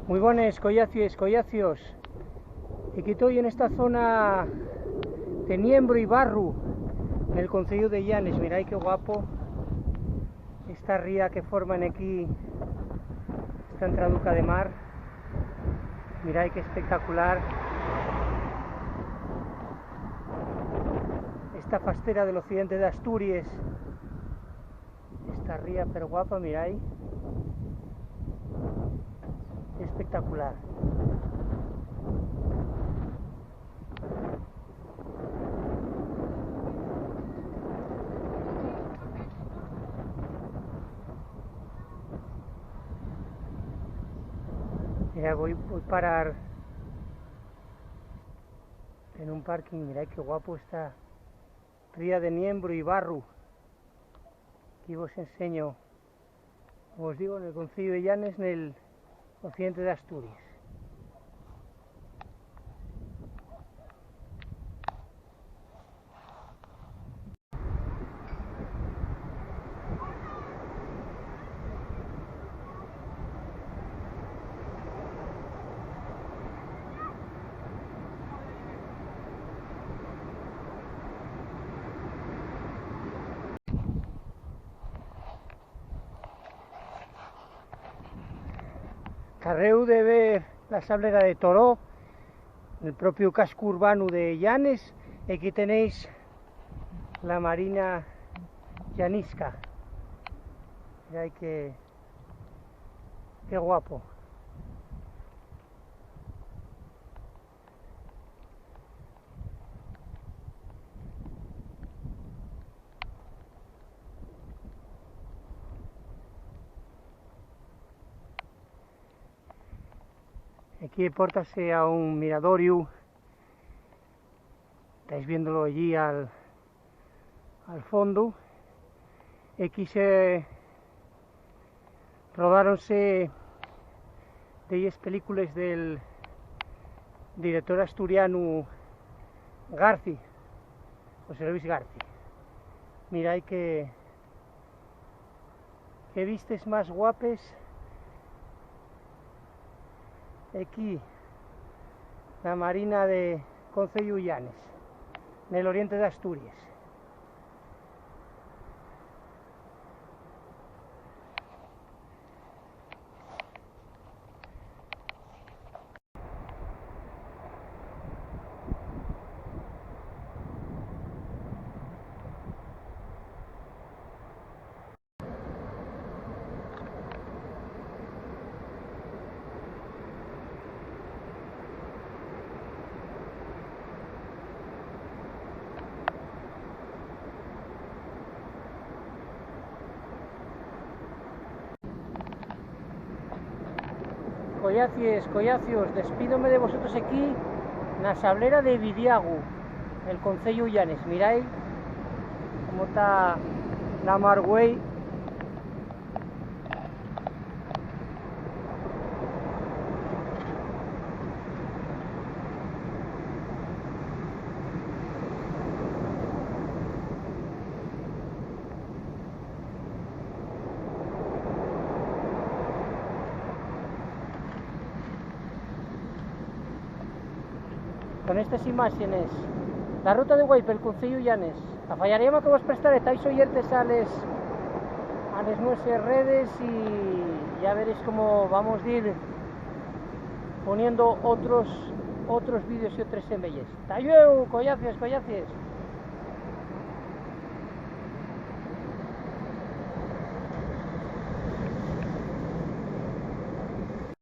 Muy buenas, collacios. Aquí estoy en esta zona de Niembro y Barru, en el concello de Llanes. Mirad qué guapo esta ría que forman aquí, esta entraduca de mar. Mirad qué espectacular. Esta fastera del occidente de Asturias. Esta ría pero guapa, mirad. Espectacular. Mira, voy a parar en un parking. Mirad qué guapo está ría de Niembro y Barru. Aquí os enseño, como os digo, en el concello de Llanes, en el occidente de Asturias. Carreu de ver la sablera de Toró, el propio casco urbano de Llanes. Aquí tenéis la marina llanisca. Mirad qué guapo. Aquí pórtase a un miradorio. Estáis viéndolo allí al fondo. Aquí se rodaronse de ellas películas del director asturiano Garci, José Luis Garci. Mirad qué vistes más guapes. Aquí la marina de Concello Llanes, en el oriente de Asturias. Collacios, despídome de vosotros aquí en la sablera de Vidiagu, el concello Llanes. Miráis cómo está la mar güey. Con estas imágenes, la ruta de Güey pel concello Llanes. A fallaríamos que vos prestaré, estáis oyentes a les nuestras redes y ya veréis cómo vamos a ir poniendo otros vídeos y otras semillas. ¡Hasta luego, collacios!